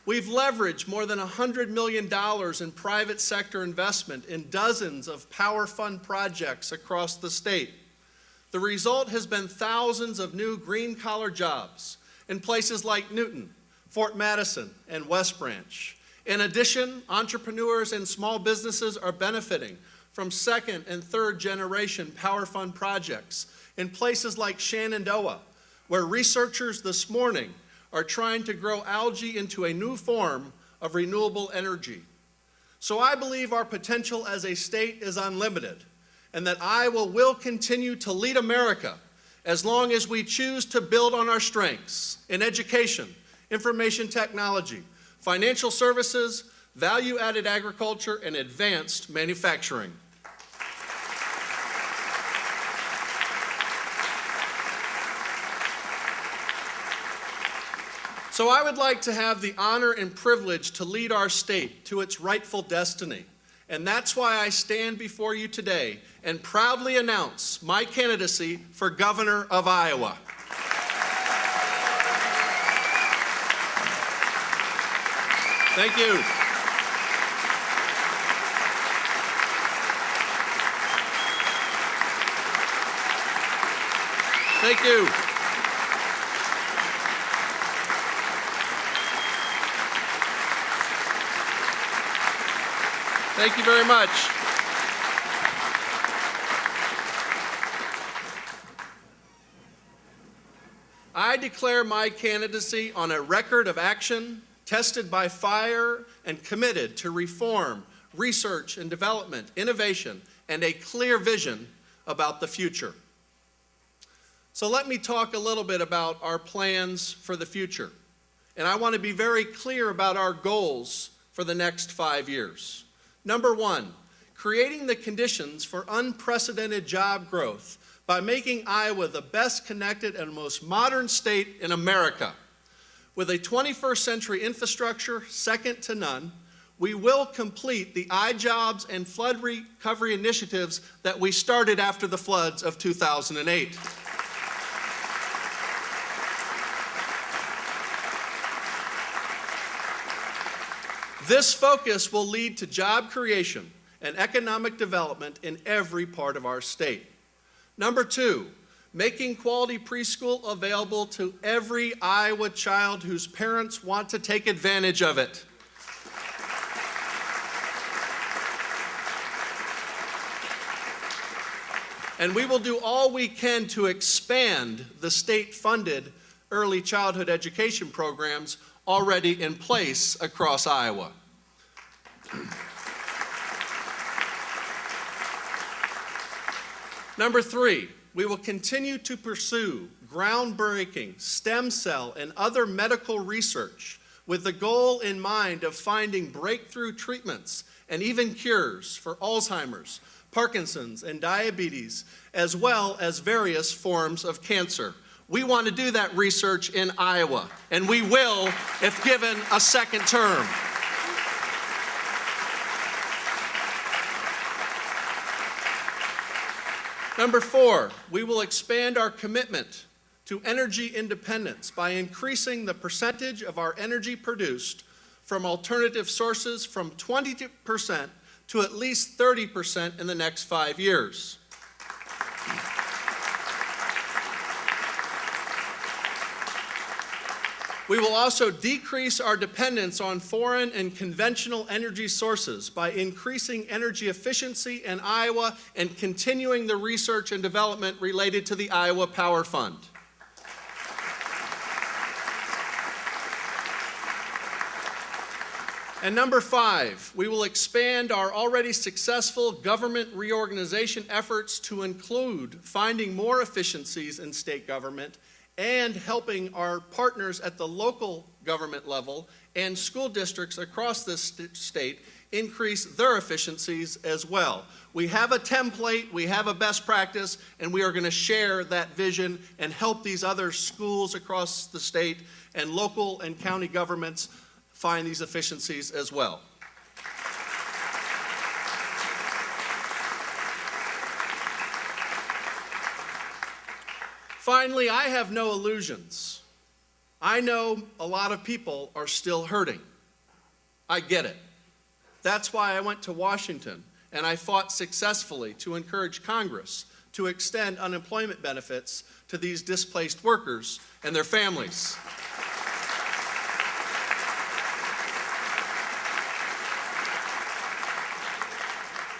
We've leveraged more than $100 million in private sector investment in dozens of Power Fund projects across the state. The result has been thousands of new green-collar jobs in places like Newton, Fort Madison, and West Branch. In addition, entrepreneurs and small businesses are benefiting from second and third generation Power Fund projects in places like Shenandoah, where researchers this morning are trying to grow algae into a new form of renewable energy. So I believe our potential as a state is unlimited, and that Iowa will continue to lead America as long as we choose to build on our strengths in education, information technology, financial services, value-added agriculture, and advanced manufacturing. So I would like to have the honor and privilege to lead our state to its rightful destiny. And that's why I stand before you today and proudly announce my candidacy for Governor of Iowa. Thank you. Thank you. Thank you very much. I declare my candidacy on a record of action, tested by fire, and committed to reform, research and development, innovation, and a clear vision about the future. So let me talk a little bit about our plans for the future. And I want to be very clear about our goals for the next 5 years. Number one, creating the conditions for unprecedented job growth by making Iowa the best connected and most modern state in America. With a 21st century infrastructure second to none, we will complete the iJobs and flood recovery initiatives that we started after the floods of 2008. This focus will lead to job creation and economic development in every part of our state. Number two, making quality preschool available to every Iowa child whose parents want to take advantage of it. And we will do all we can to expand the state-funded early childhood education programs already in place across Iowa. Number three, we will continue to pursue groundbreaking stem cell and other medical research with the goal in mind of finding breakthrough treatments and even cures for Alzheimer's, Parkinson's, and diabetes, as well as various forms of cancer. We want to do that research in Iowa, and we will if given a second term. Number four, we will expand our commitment to energy independence by increasing the percentage of our energy produced from alternative sources from 20% to at least 30% in the next 5 years. We will also decrease our dependence on foreign and conventional energy sources by increasing energy efficiency in Iowa and continuing the research and development related to the Iowa Power Fund. And number five, we will expand our already successful government reorganization efforts to include finding more efficiencies in state government and helping our partners at the local government level and school districts across this state increase their efficiencies as well. We have a template, we have a best practice, and we are going to share that vision and help these other schools across the state and local and county governments find these efficiencies as well. Finally, I have no illusions I know a lot of people are still hurting. I get it. That's why I went to Washington and I fought successfully to encourage Congress to extend unemployment benefits to these displaced workers and their families.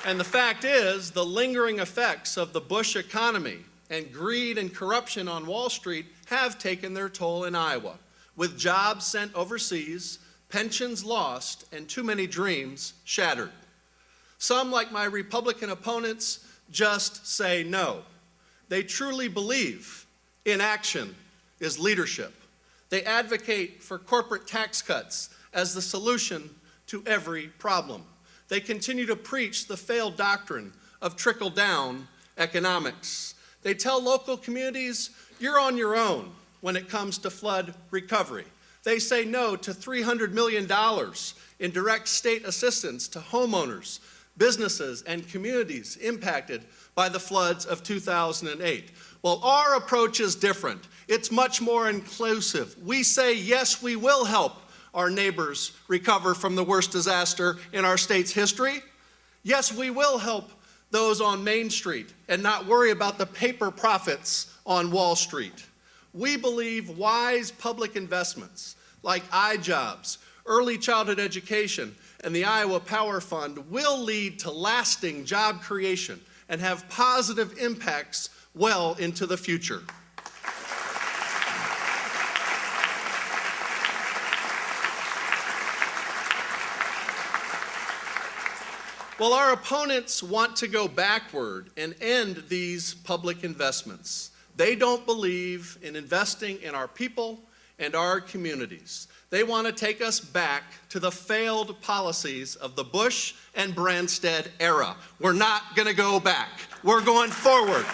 And the fact is, the lingering effects of the Bush economy and greed and corruption on Wall Street have taken their toll in Iowa, with jobs sent overseas, pensions lost, and too many dreams shattered. Some, like my Republican opponents, just say no. They truly believe inaction is leadership. They advocate for corporate tax cuts as the solution to every problem. They continue to preach the failed doctrine of trickle-down economics. They tell local communities, you're on your own when it comes to flood recovery. They say no to $300 million in direct state assistance to homeowners, businesses, and communities impacted by the floods of 2008. Well, our approach is different. It's much more inclusive. We say, yes, we will help our neighbors recover from the worst disaster in our state's history. Yes, we will help those on Main Street and not worry about the paper profits on Wall Street. We believe wise public investments like iJobs, early childhood education, and the Iowa Power Fund will lead to lasting job creation and have positive impacts well into the future. Well, our opponents want to go backward and end these public investments. They don't believe in investing in our people and our communities. They want to take us back to the failed policies of the Bush and Branstad era. We're not going to go back. We're going forward.